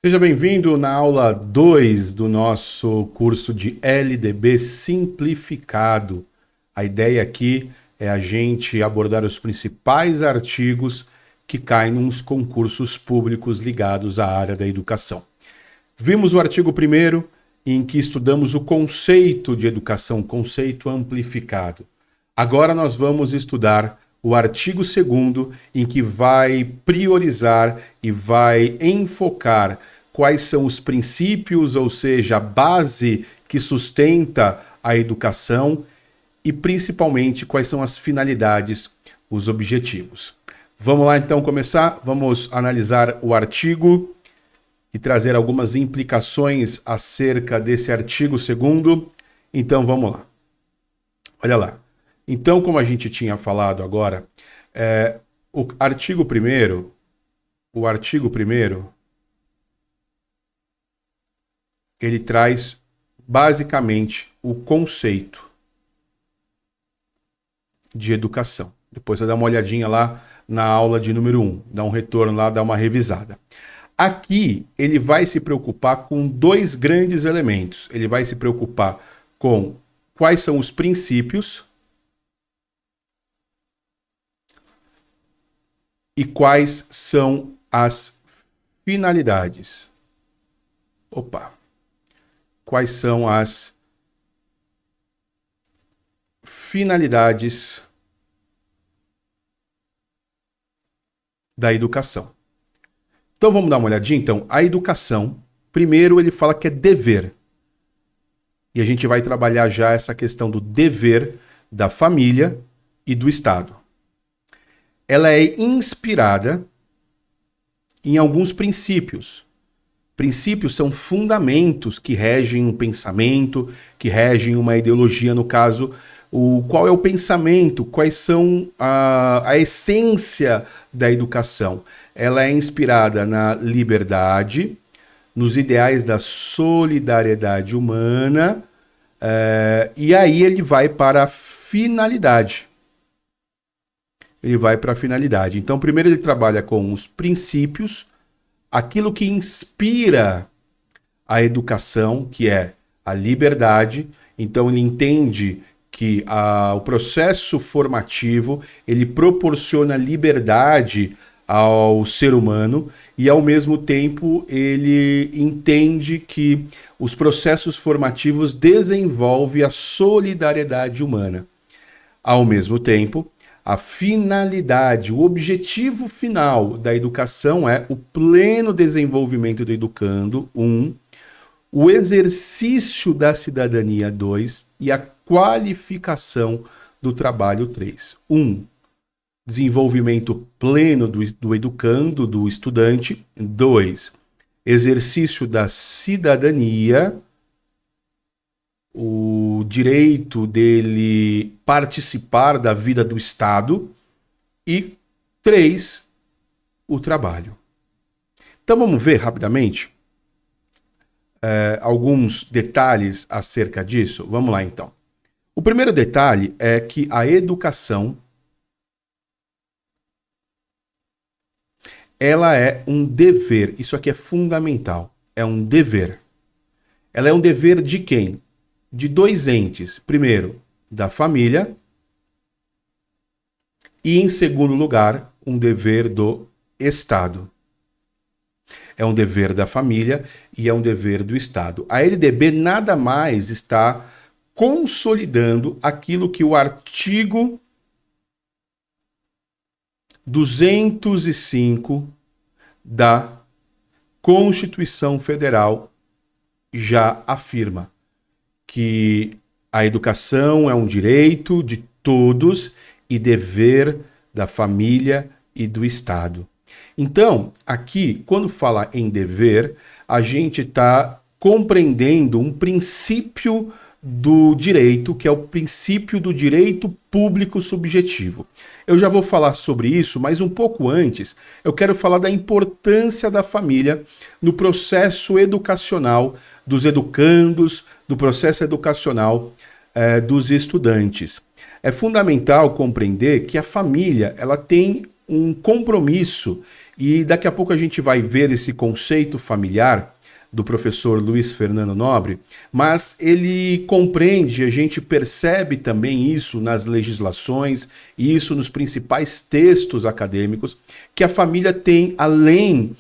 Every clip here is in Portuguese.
Seja bem-vindo na aula 2 do nosso curso de LDB simplificado. A ideia aqui é a gente abordar os principais artigos que caem nos concursos públicos ligados à área da educação. Vimos o artigo 1º, em que estudamos o conceito de educação, conceito amplificado. Agora nós vamos estudar o artigo 2º, em que vai priorizar e vai enfocar quais são os princípios, ou seja, a base que sustenta a educação e principalmente quais são as finalidades, os objetivos. Vamos lá então começar? Vamos analisar o artigo e trazer algumas implicações acerca desse artigo 2º. Então vamos lá. Olha lá. Então, como a gente tinha falado agora, o artigo 1º, ele traz basicamente o conceito de educação. Depois você dá uma olhadinha lá na aula de número 1, dá um retorno lá, dá uma revisada. Aqui ele vai se preocupar com dois grandes elementos. Ele vai se preocupar com quais são os princípios e quais são as finalidades. Quais são as finalidades da educação? Então vamos dar uma olhadinha? Então, a educação, primeiro ele fala que é dever. E a gente vai trabalhar já essa questão do dever da família e do Estado. Ela é inspirada em alguns princípios. Princípios são fundamentos que regem um pensamento, que regem uma ideologia, no caso, qual é o pensamento, quais são a essência da educação. Ela é inspirada na liberdade, nos ideais da solidariedade humana, e aí ele vai para a finalidade. Então, primeiro ele trabalha com os princípios, aquilo que inspira a educação, que é a liberdade. Então, ele entende que o processo formativo, ele proporciona liberdade ao ser humano e, ao mesmo tempo, ele entende que os processos formativos desenvolvem a solidariedade humana. Ao mesmo tempo, a finalidade, o objetivo final da educação é o pleno desenvolvimento do educando, 1, o exercício da cidadania, 2, e a qualificação do trabalho, 3. 1, desenvolvimento pleno do educando, do estudante. 2, exercício da cidadania, o direito dele participar da vida do Estado. E 3, o trabalho. Então vamos ver rapidamente alguns detalhes acerca disso. Vamos lá então. O primeiro detalhe é que a educação ela é um dever. Isso aqui é fundamental. É um dever. Ela é um dever de quem? De dois entes. Primeiro, da família. E, em segundo lugar, um dever do Estado. É um dever da família e é um dever do Estado. A LDB nada mais está consolidando aquilo que o artigo 205 da Constituição Federal já afirma, que a educação é um direito de todos e dever da família e do Estado. Então, aqui, quando fala em dever, a gente está compreendendo um princípio do direito, que é o princípio do direito público subjetivo. Eu já vou falar sobre isso, mas um pouco antes, eu quero falar da importância da família no processo educacional dos educandos, do processo educacional dos estudantes. É fundamental compreender que a família ela tem um compromisso, e daqui a pouco a gente vai ver esse conceito familiar do professor Luiz Fernando Nobre, mas ele compreende, a gente percebe também isso nas legislações, e isso nos principais textos acadêmicos, que a família tem, além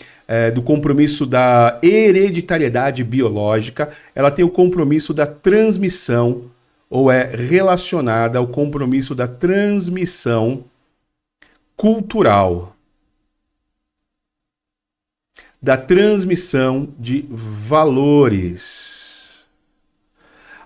do compromisso da hereditariedade biológica, ela tem o compromisso da transmissão, ou é relacionada ao compromisso da transmissão cultural, da transmissão de valores.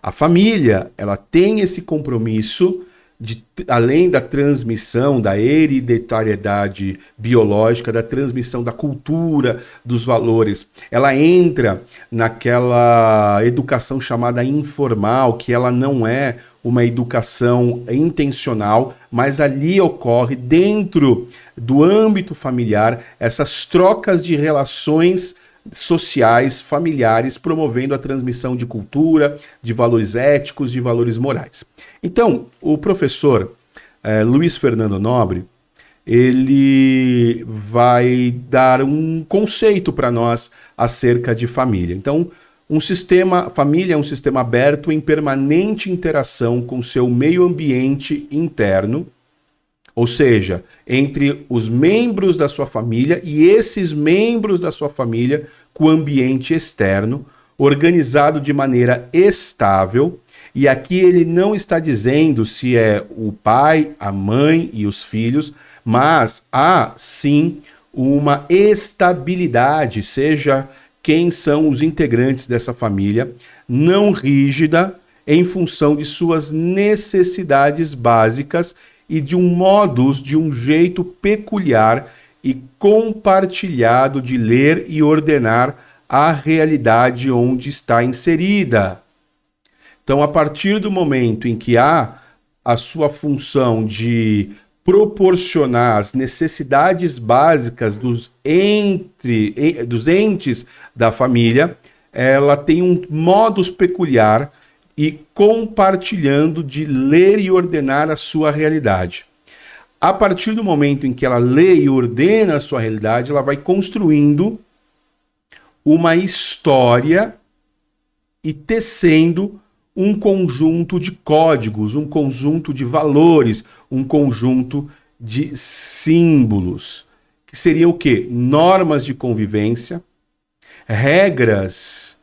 A família, ela tem esse compromisso de, além da transmissão da hereditariedade biológica, da transmissão da cultura, dos valores, ela entra naquela educação chamada informal, que ela não é uma educação intencional, mas ali ocorre, dentro do âmbito familiar, essas trocas de relações sociais, familiares, promovendo a transmissão de cultura, de valores éticos, de valores morais. Então, o professor Luiz Fernando Nobre, ele vai dar um conceito para nós acerca de família. Então, família é um sistema aberto em permanente interação com seu meio ambiente interno, ou seja, entre os membros da sua família e esses membros da sua família com o ambiente externo, organizado de maneira estável. E aqui ele não está dizendo se é o pai, a mãe e os filhos, mas há sim uma estabilidade, seja quem são os integrantes dessa família, não rígida, em função de suas necessidades básicas e de um jeito peculiar e compartilhado de ler e ordenar a realidade onde está inserida. Então, a partir do momento em que há a sua função de proporcionar as necessidades básicas dos entes da família, ela tem um modus peculiar e compartilhando de ler e ordenar a sua realidade. A partir do momento em que ela lê e ordena a sua realidade, ela vai construindo uma história e tecendo um conjunto de códigos, um conjunto de valores, um conjunto de símbolos, que seriam o quê? Normas de convivência, regras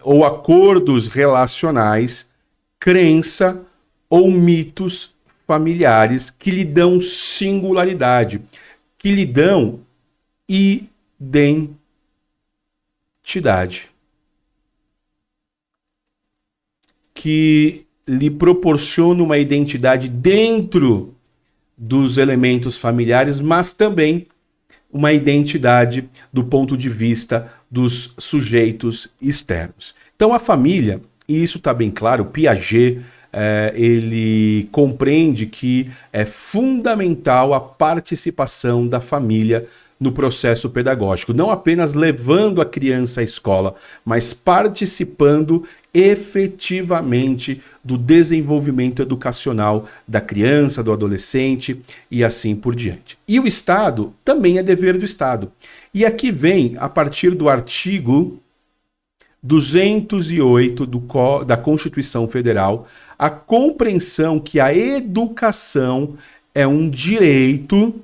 ou acordos relacionais, crença ou mitos familiares que lhe dão singularidade, que lhe dão identidade, que lhe proporciona uma identidade dentro dos elementos familiares, mas também uma identidade do ponto de vista dos sujeitos externos. Então a família, e isso está bem claro, Piaget, ele compreende que é fundamental a participação da família no processo pedagógico, não apenas levando a criança à escola, mas participando efetivamente do desenvolvimento educacional da criança, do adolescente e assim por diante. E o Estado também é dever do Estado. E aqui vem, a partir do artigo 208 da Constituição Federal, a compreensão que a educação é um direito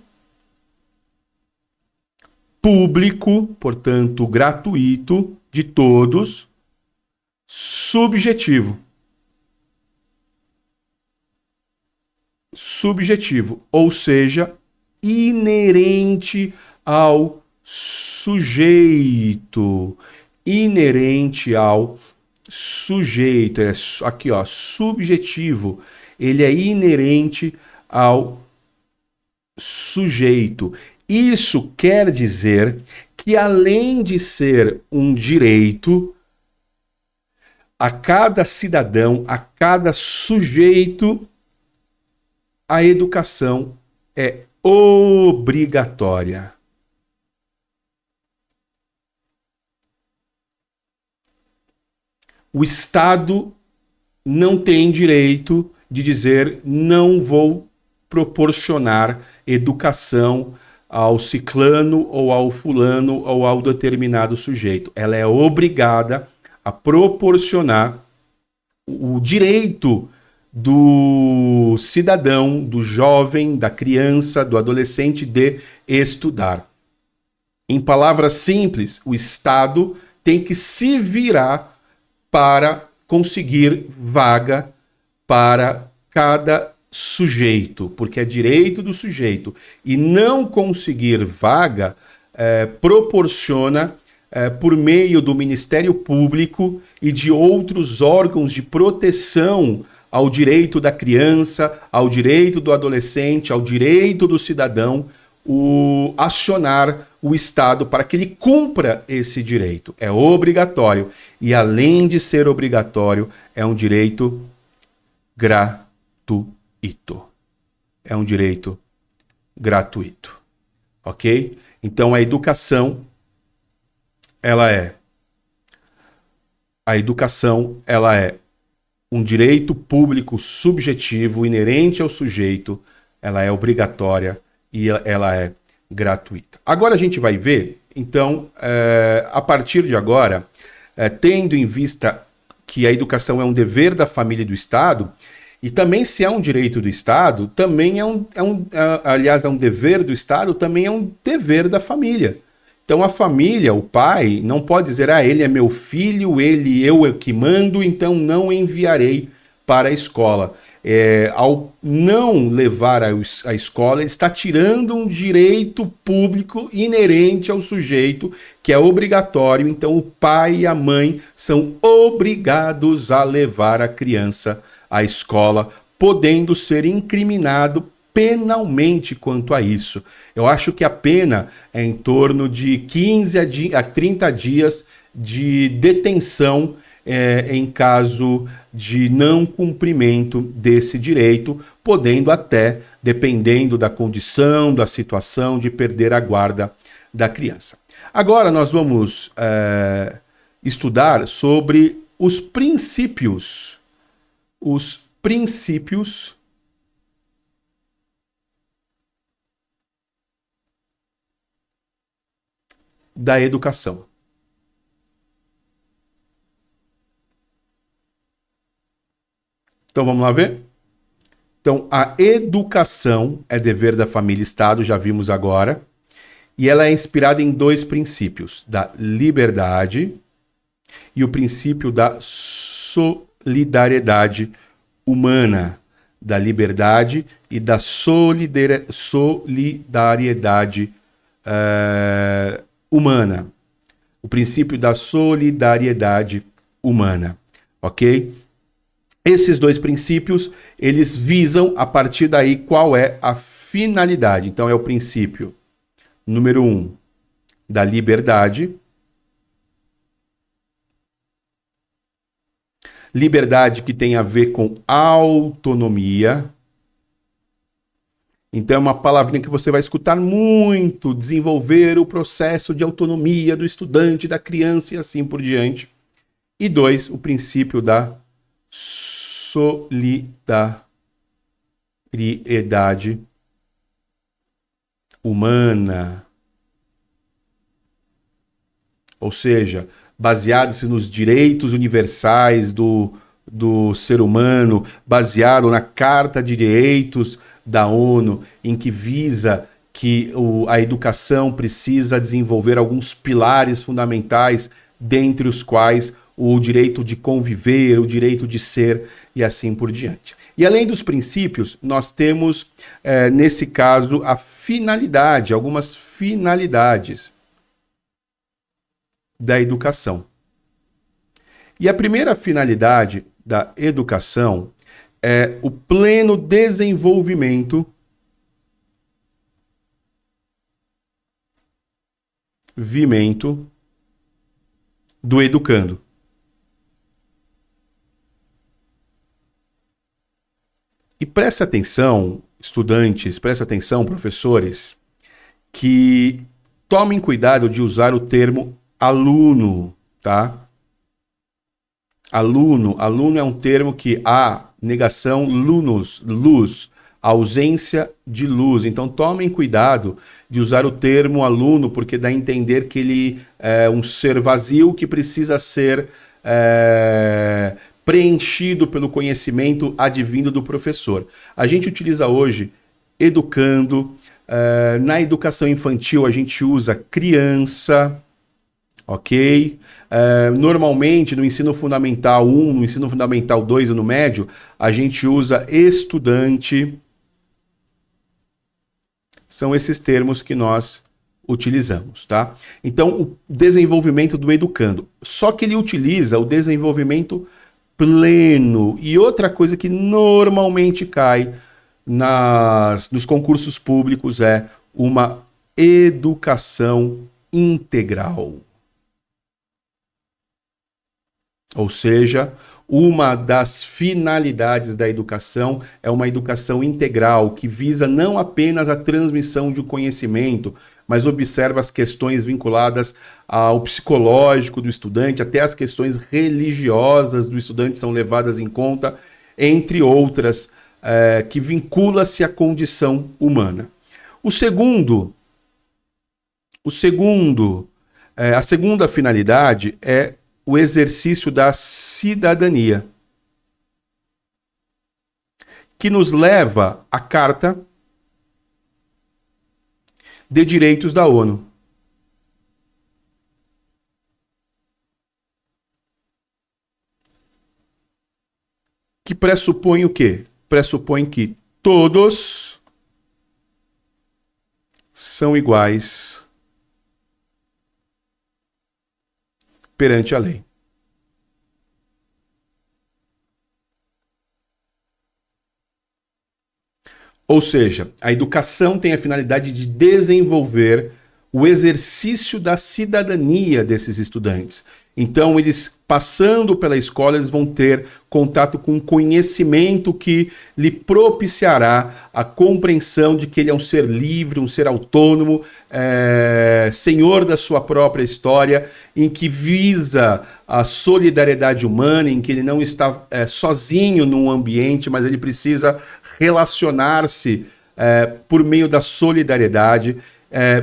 público, portanto gratuito, de todos, subjetivo. Subjetivo, ou seja, inerente ao sujeito. Inerente ao sujeito. Aqui, ó, subjetivo. Ele é inerente ao sujeito. Isso quer dizer que, além de ser um direito, a cada cidadão, a cada sujeito, a educação é obrigatória. O Estado não tem direito de dizer não vou proporcionar educação ao ciclano ou ao fulano ou ao determinado sujeito. Ela é obrigada a proporcionar o direito do cidadão, do jovem, da criança, do adolescente de estudar. Em palavras simples, o Estado tem que se virar para conseguir vaga para cada sujeito, porque é direito do sujeito. E não conseguir vaga proporciona, por meio do Ministério Público e de outros órgãos de proteção ao direito da criança, ao direito do adolescente, ao direito do cidadão, acionar o Estado para que ele cumpra esse direito. É obrigatório. E além de ser obrigatório, é um direito gratuito. É um direito gratuito. Ok? Então a educação, ela é um direito público subjetivo, inerente ao sujeito, ela é obrigatória e ela é gratuita. Agora a gente vai ver, então, a partir de agora, tendo em vista que a educação é um dever da família e do Estado, e também se é um direito do Estado, também aliás, é um dever do Estado, também é um dever da família. Então a família, o pai, não pode dizer, ele é meu filho, eu que mando, então não enviarei para a escola. Ao não levar à escola, ele está tirando um direito público inerente ao sujeito, que é obrigatório. Então o pai e a mãe são obrigados a levar a criança à escola, podendo ser incriminado penalmente quanto a isso. Eu acho que a pena é em torno de 15 a 30 dias de detenção em caso de não cumprimento desse direito, podendo até, dependendo da condição, da situação, de perder a guarda da criança. Agora nós vamos estudar sobre os princípios da educação. Então vamos lá ver? Então a educação é dever da família e Estado, já vimos agora, e ela é inspirada em dois princípios, da liberdade e o princípio da solidariedade humana, da liberdade e da solidariedade humana. O princípio da solidariedade humana, ok? Esses dois princípios, eles visam, a partir daí, qual é a finalidade. Então, é o princípio número 1 da liberdade. Liberdade que tem a ver com autonomia. Então, é uma palavrinha que você vai escutar muito, desenvolver o processo de autonomia do estudante, da criança e assim por diante. E 2, o princípio da solidariedade humana. Ou seja, baseado-se nos direitos universais do ser humano, baseado na Carta de Direitos da ONU, em que visa que a educação precisa desenvolver alguns pilares fundamentais, dentre os quais o direito de conviver, o direito de ser e assim por diante. E além dos princípios, nós temos, nesse caso, a finalidade, algumas finalidades da educação. E a primeira finalidade da educação é o pleno desenvolvimento do educando. E presta atenção, estudantes, presta atenção, professores, que tomem cuidado de usar o termo aluno, tá? Aluno é um termo que há negação, lunus, luz, ausência de luz. Então tomem cuidado de usar o termo aluno, porque dá a entender que ele é um ser vazio que precisa ser preenchido pelo conhecimento advindo do professor. A gente utiliza hoje educando, na educação infantil a gente usa criança, ok? Normalmente no ensino fundamental 1, no ensino fundamental 2 e no médio, a gente usa estudante. São esses termos que nós utilizamos, tá? Então, o desenvolvimento do educando. Só que ele utiliza o desenvolvimento pleno. E outra coisa que normalmente cai nos concursos públicos é uma educação integral. Ou seja, uma das finalidades da educação é uma educação integral, que visa não apenas a transmissão de um conhecimento, mas observa as questões vinculadas ao psicológico do estudante, até as questões religiosas do estudante são levadas em conta, entre outras, que vincula-se à condição humana. A segunda finalidade é o exercício da cidadania, que nos leva à Carta de Direitos da ONU. Que pressupõe o quê? Pressupõe que todos são iguais perante a lei. Ou seja, a educação tem a finalidade de desenvolver o exercício da cidadania desses estudantes. Então, eles passando pela escola, eles vão ter contato com conhecimento que lhe propiciará a compreensão de que ele é um ser livre, um ser autônomo, senhor da sua própria história, em que visa a solidariedade humana, em que ele não está sozinho num ambiente, mas ele precisa relacionar-se por meio da solidariedade.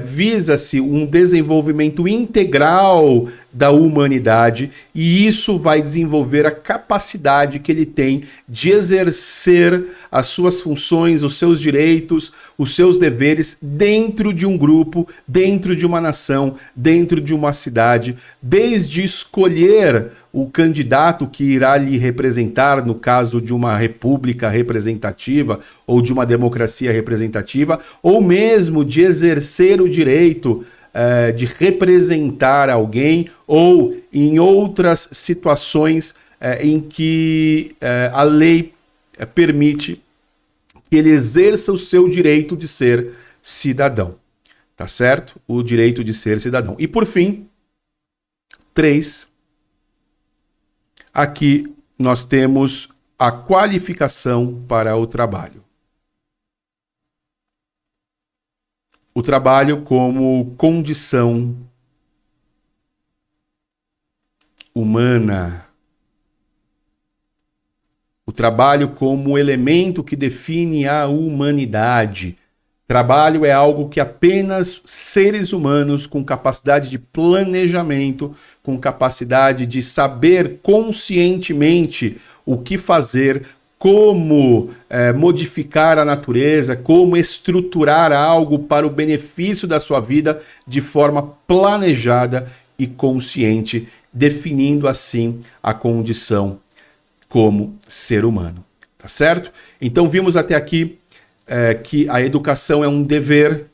Visa-se um desenvolvimento integral da humanidade, e isso vai desenvolver a capacidade que ele tem de exercer as suas funções, os seus direitos, os seus deveres dentro de um grupo, dentro de uma nação, dentro de uma cidade, desde escolher o candidato que irá lhe representar, no caso de uma república representativa ou de uma democracia representativa, ou mesmo de exercer o direito de representar alguém, ou em outras situações em que a lei permite que ele exerça o seu direito de ser cidadão. Tá certo? O direito de ser cidadão. E por fim, 3, aqui nós temos a qualificação para o trabalho. O trabalho como condição humana. O trabalho como elemento que define a humanidade. Trabalho é algo que apenas seres humanos com capacidade de planejamento, com capacidade de saber conscientemente o que fazer, como modificar a natureza, como estruturar algo para o benefício da sua vida de forma planejada e consciente, definindo assim a condição como ser humano. Tá certo? Então vimos até aqui que a educação é um dever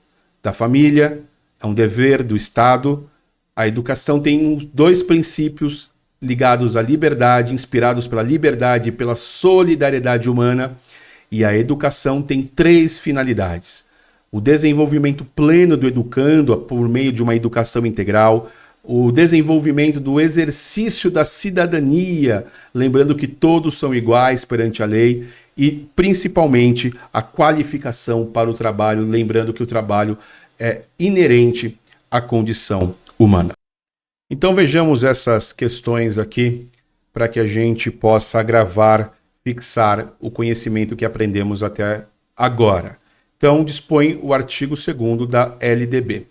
da família, é um dever do Estado. A educação tem 2 princípios ligados à liberdade, inspirados pela liberdade e pela solidariedade humana. E a educação tem 3 finalidades. O desenvolvimento pleno do educando por meio de uma educação integral, o desenvolvimento do exercício da cidadania, lembrando que todos são iguais perante a lei, e principalmente a qualificação para o trabalho, lembrando que o trabalho é inerente à condição humana. Então vejamos essas questões aqui para que a gente possa gravar, fixar o conhecimento que aprendemos até agora. Então, dispõe o artigo 2º da LDB.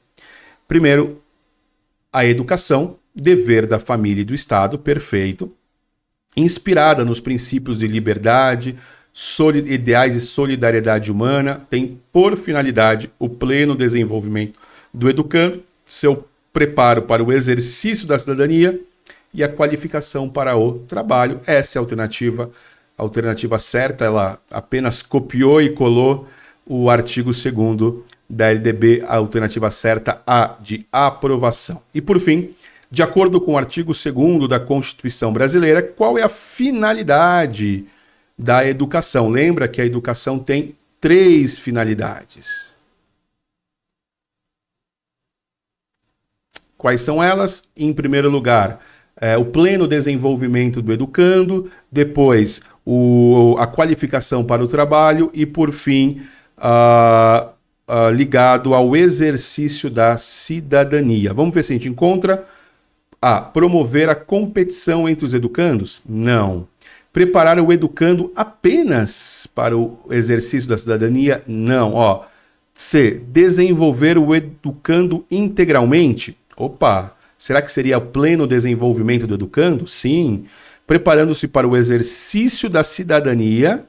Primeiro, a educação, dever da família e do Estado, perfeito, inspirada nos princípios de liberdade, ideais e solidariedade humana, tem por finalidade o pleno desenvolvimento do educando, seu preparo para o exercício da cidadania e a qualificação para o trabalho. Essa é a alternativa certa, ela apenas copiou e colou o artigo 2º da LDB, a alternativa certa, A de aprovação. E por fim, de acordo com o artigo 2º da Constituição Brasileira, qual é a finalidade da educação? Lembra que a educação tem 3 finalidades. Quais são elas? Em primeiro lugar, o pleno desenvolvimento do educando, depois a qualificação para o trabalho e, por fim, ligado ao exercício da cidadania. Vamos ver se a gente encontra. Promover a competição entre os educandos? Não. Preparar o educando apenas para o exercício da cidadania? Não. C. Desenvolver o educando integralmente? Opa! Será que seria o pleno desenvolvimento do educando? Sim. Preparando-se para o exercício da cidadania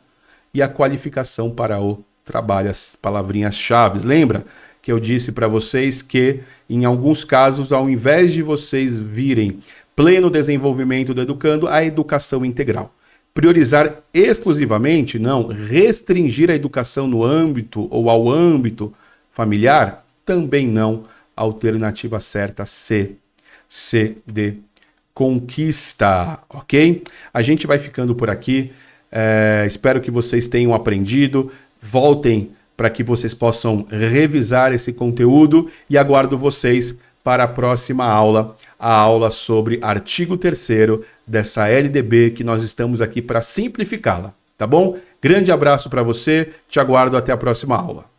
e a qualificação para o trabalho, as palavrinhas-chave. Lembra que eu disse para vocês que, em alguns casos, ao invés de vocês virem pleno desenvolvimento do educando, a educação integral. Priorizar exclusivamente, não. Restringir a educação no âmbito ou ao âmbito familiar, também não. Alternativa certa, C. C de conquista, ok? A gente vai ficando por aqui. Espero que vocês tenham aprendido. Voltem para que vocês possam revisar esse conteúdo e aguardo vocês para a próxima aula, a aula sobre artigo 3º dessa LDB, que nós estamos aqui para simplificá-la, tá bom? Grande abraço para você, te aguardo até a próxima aula.